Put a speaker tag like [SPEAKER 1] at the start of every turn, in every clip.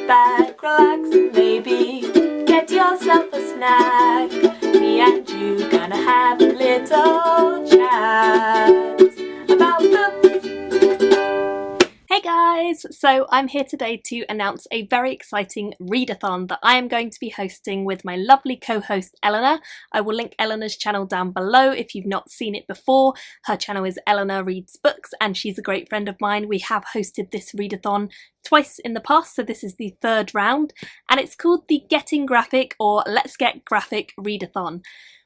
[SPEAKER 1] back, relax, and maybe get yourself a snack. Me and you gonna have a little chat about books. Hey guys! So I'm here today to announce a very exciting readathon that I am going to be hosting with my lovely co-host Eleanor. I will link Eleanor's channel down below if you've not seen it before. Her channel is Eleanor Reads Books and she's a great friend of mine. We have hosted this readathon twice in the past, so this is the third round, and it's called the Getting Graphic or Let's Get Graphic Readathon.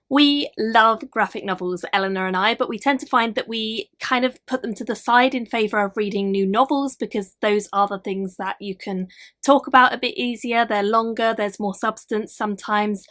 [SPEAKER 1] We love graphic novels, Eleanor and I, but we tend to find that we kind of put them to the side in favour of reading new novels because those are the things that you can talk about a bit easier, they're longer, there's more substance sometimes.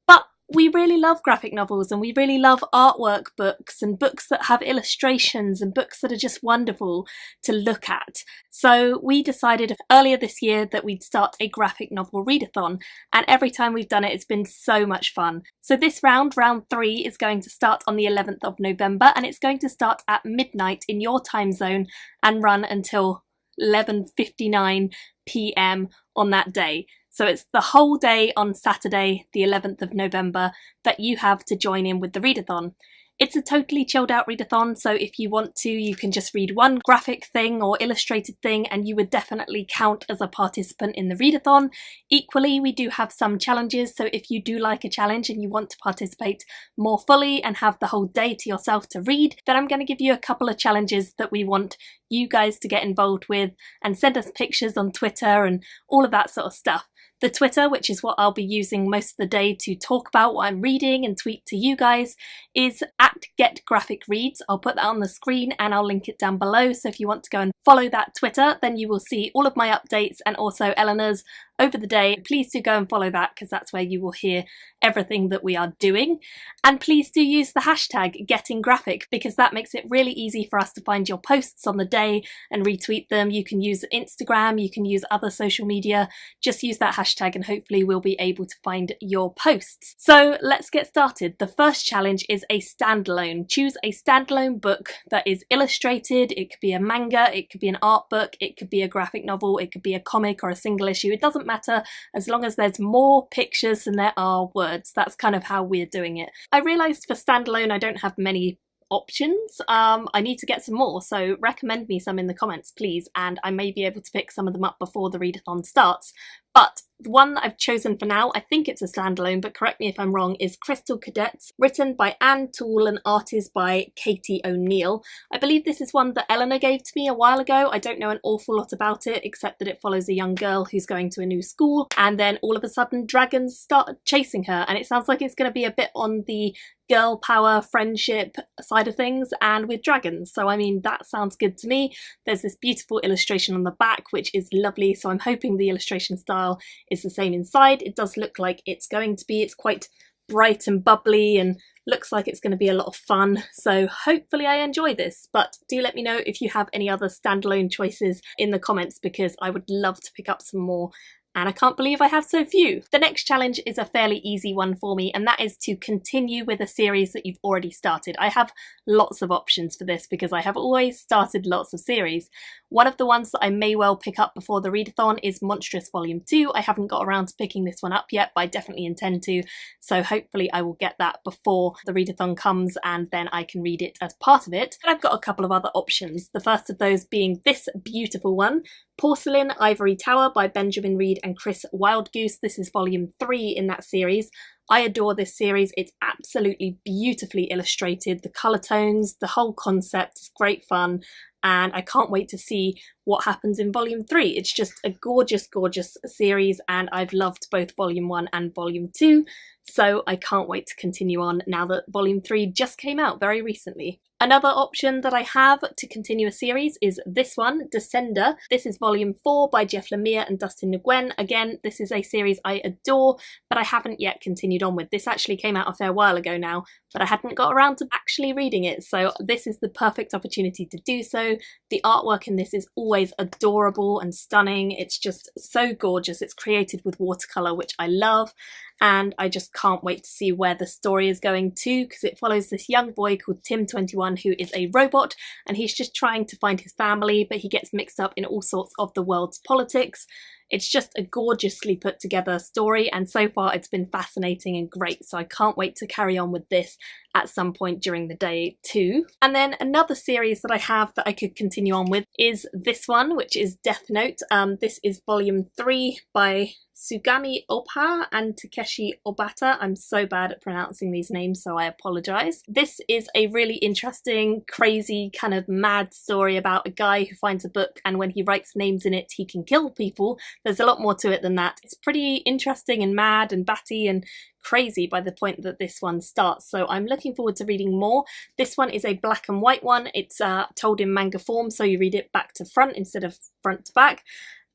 [SPEAKER 1] But we really love graphic novels and we really love artwork books and books that have illustrations and books that are just wonderful to look at. So we decided earlier this year that we'd start a graphic novel readathon, and every time we've done it, it's been so much fun. So this round, round 3, is going to start on the 11th of November and it's going to start at midnight in your time zone and run until 11:59 p.m. on that day. So it's the whole day on Saturday, the 11th of November, that you have to join in with the readathon. It's a totally chilled out readathon, so if you want to, you can just read one graphic thing or illustrated thing and you would definitely count as a participant in the readathon. Equally, we do have some challenges, so if you do like a challenge and you want to participate more fully and have the whole day to yourself to read, then I'm going to give you a couple of challenges that we want you guys to get involved with and send us pictures on Twitter and all of that sort of stuff. The Twitter, which is what I'll be using most of the day to talk about what I'm reading and tweet to you guys, is at @GetGraphicReads. I'll put that on the screen and I'll link it down below, so if you want to go and follow that Twitter, then you will see all of my updates and also Eleanor's over the day. Please do go and follow that because that's where you will hear everything that we are doing. And please do use the hashtag #GettingGraphic because that makes it really easy for us to find your posts on the day and retweet them. You can use Instagram, you can use other social media, just use that hashtag and hopefully we'll be able to find your posts. So let's get started. The first challenge is a standalone. Choose a standalone book that is illustrated. It could be a manga, it could be an art book, it could be a graphic novel, it could be a comic or a single issue. It doesn't matter as long as there's more pictures than there are words. That's kind of how we're doing it. I realised for standalone I don't have many options. I need to get some more, so recommend me some in the comments please, and I may be able to pick some of them up before the readathon starts. But the one that I've chosen for now, I think it's a standalone, but correct me if I'm wrong, is Crystal Cadets, written by Anne Toole and artist by Katie O'Neill. I believe this is one that Eleanor gave to me a while ago. I don't know an awful lot about it, except that it follows a young girl who's going to a new school, and then all of a sudden dragons start chasing her, and it sounds like it's going to be a bit on the girl power friendship side of things and with dragons, so I mean that sounds good to me. There's this beautiful illustration on the back which is lovely, so I'm hoping the illustration style is the same inside. It does look like it's going to be. It's quite bright and bubbly and looks like it's going to be a lot of fun, so hopefully I enjoy this. But do let me know if you have any other standalone choices in the comments because I would love to pick up some more. And I can't believe I have so few. The next challenge is a fairly easy one for me, and that is to continue with a series that you've already started. I have lots of options for this because I have always started lots of series. One of the ones that I may well pick up before the readathon is Monstrous Volume 2. I haven't got around to picking this one up yet, but I definitely intend to, so hopefully I will get that before the readathon comes and then I can read it as part of it. And I've got a couple of other options, the first of those being this beautiful one, Porcelain Ivory Tower by Benjamin Reed and Chris Wildgoose. This is volume 3 in that series. I adore this series. It's absolutely beautifully illustrated. The colour tones, the whole concept is great fun, and I can't wait to see what happens in volume 3. It's just a gorgeous, gorgeous series, and I've loved both volume 1 and volume 2, so I can't wait to continue on now that volume 3 just came out very recently. Another option that I have to continue a series is this one, Descender. This is volume 4 by Jeff Lemire and Dustin Nguyen. Again, this is a series I adore, but I haven't yet continued on with. This actually came out a fair while ago now, but I hadn't got around to actually reading it, so this is the perfect opportunity to do so. The artwork in this is always adorable and stunning. It's just so gorgeous. It's created with watercolour, which I love, and I just can't wait to see where the story is going to, because it follows this young boy called Tim21 who is a robot, and he's just trying to find his family, but he gets mixed up in all sorts of the world's politics. It's just a gorgeously put together story, and so far it's been fascinating and great, so I can't wait to carry on with this at some point during the day too. And then another series that I have that I could continue on with is this one, which is Death Note. This is volume 3 by Sugami Opa and Takeshi Obata. I'm so bad at pronouncing these names, so I apologise. This is a really interesting, crazy, kind of mad story about a guy who finds a book, and when he writes names in it, he can kill people. There's a lot more to it than that. It's pretty interesting and mad and batty and crazy by the point that this one starts, so I'm looking forward to reading more. This one is a black and white one. It's told in manga form, so you read it back to front instead of front to back.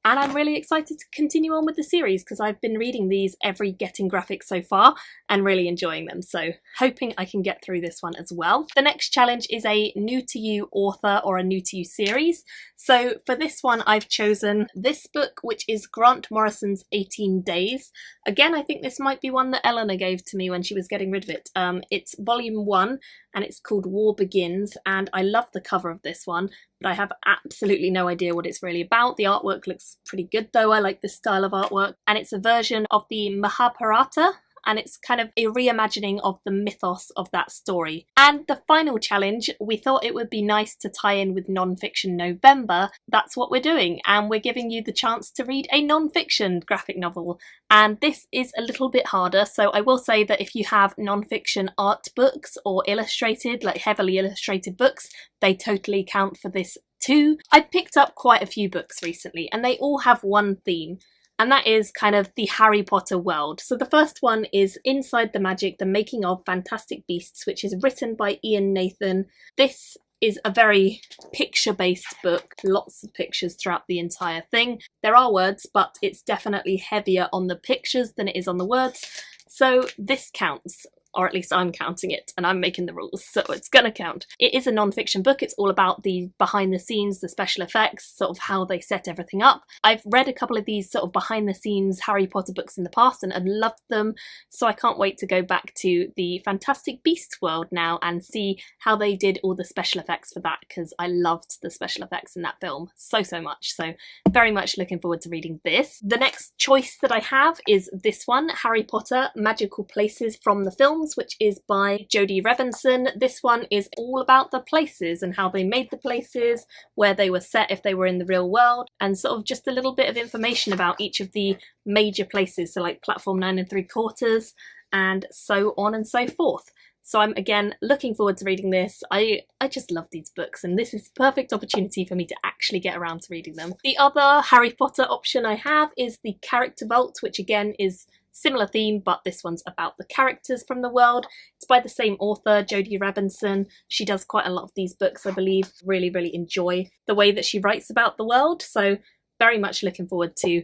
[SPEAKER 1] And I'm really excited to continue on with the series because I've been reading these every Getting Graphic so far and really enjoying them, so hoping I can get through this one as well. The next challenge is a new to you author or a new to you series. So for this one I've chosen this book, which is Grant Morrison's 18 Days. Again, I think this might be one that Eleanor gave to me when she was getting rid of it. It's volume 1 and it's called War Begins, and I love the cover of this one, but I have absolutely no idea what it's really about. The artwork looks pretty good though. I like this style of artwork, and it's a version of the Mahabharata, and it's kind of a reimagining of the mythos of that story. And the final challenge, we thought it would be nice to tie in with Nonfiction November. That's what we're doing, and we're giving you the chance to read a nonfiction graphic novel. And this is a little bit harder, so I will say that if you have nonfiction art books or illustrated, like heavily illustrated books, they totally count for this too. I picked up quite a few books recently, and they all have one theme, and that is kind of the Harry Potter world. So the first one is Inside the Magic, The Making of Fantastic Beasts, which is written by Ian Nathan. This is a very picture-based book, lots of pictures throughout the entire thing. There are words, but it's definitely heavier on the pictures than it is on the words, so this counts. Or at least I'm counting it, and I'm making the rules, so it's gonna count. It is a non-fiction book. It's all about the behind the scenes, the special effects, sort of how they set everything up. I've read a couple of these sort of behind the scenes Harry Potter books in the past and loved them, so I can't wait to go back to the Fantastic Beasts world now and see how they did all the special effects for that, because I loved the special effects in that film so much, so very much looking forward to reading this. The next choice that I have is this one, Harry Potter Magical Places from the Film, which is by Jodie Revenson. This one is all about the places and how they made the places, where they were set if they were in the real world, and sort of just a little bit of information about each of the major places, so like Platform 9 3/4 and so on and so forth. So I'm again looking forward to reading this. I just love these books, and this is the perfect opportunity for me to actually get around to reading them. The other Harry Potter option I have is the Character Vault, which again is similar theme, but this one's about the characters from the world. It's by the same author, Jodie Revenson. She does quite a lot of these books, I believe. Really enjoy the way that she writes about the world, so very much looking forward to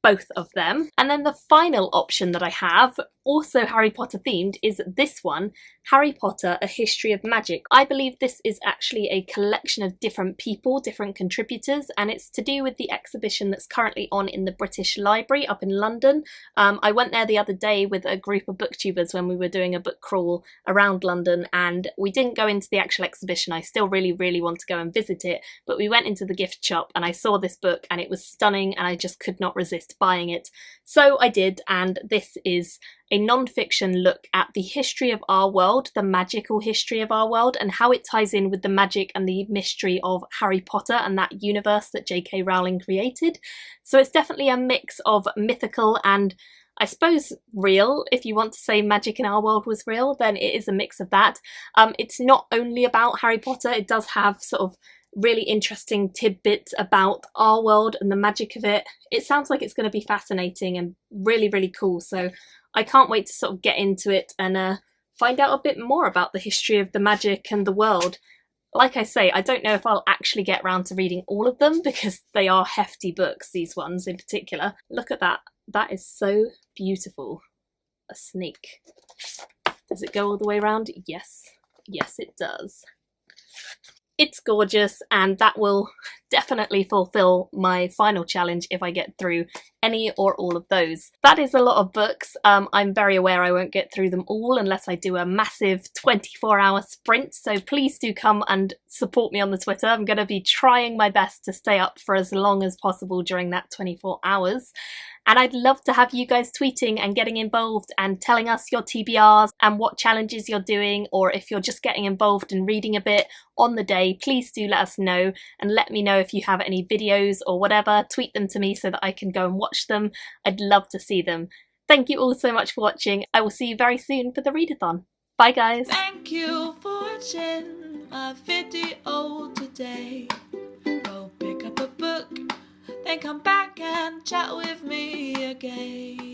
[SPEAKER 1] both of them. And then the final option that I have, also Harry Potter themed, is this one, Harry Potter, A History of Magic. I believe this is actually a collection of different people, different contributors, and it's to do with the exhibition that's currently on in the British Library up in London. I went there the other day with a group of booktubers when we were doing a book crawl around London, and we didn't go into the actual exhibition. I still really want to go and visit it, but we went into the gift shop and I saw this book and it was stunning and I just could not resist buying it. So I did, and this is a non-fiction look at the history of our world, the magical history of our world, and how it ties in with the magic and the mystery of Harry Potter and that universe that J.K. Rowling created. So it's definitely a mix of mythical and, I suppose, real. If you want to say magic in our world was real, then it is a mix of that. It's not only about Harry Potter, it does have sort of really interesting tidbits about our world and the magic of it. It sounds like it's going to be fascinating and really cool, so I can't wait to sort of get into it and find out a bit more about the history of the magic and the world. Like I say, I don't know if I'll actually get around to reading all of them because they are hefty books, these ones in particular. Look at that. That is so beautiful. A snake. Does it go all the way around? Yes. Yes, it does. It's gorgeous, and that will definitely fulfill my final challenge if I get through any or all of those. That is a lot of books. I'm very aware I won't get through them all unless I do a massive 24-hour sprint, so please do come and support me on the Twitter. I'm going to be trying my best to stay up for as long as possible during that 24 hours. And I'd love to have you guys tweeting and getting involved and telling us your TBRs and what challenges you're doing, or if you're just getting involved and reading a bit on the day, please do let us know, and let me know if you have any videos or whatever. Tweet them to me so that I can go and watch them. I'd love to see them. Thank you all so much for watching. I will see you very soon for the readathon. Bye guys!
[SPEAKER 2] Thank you for watching my video today. Go pick up a book, then come back and chat with me again.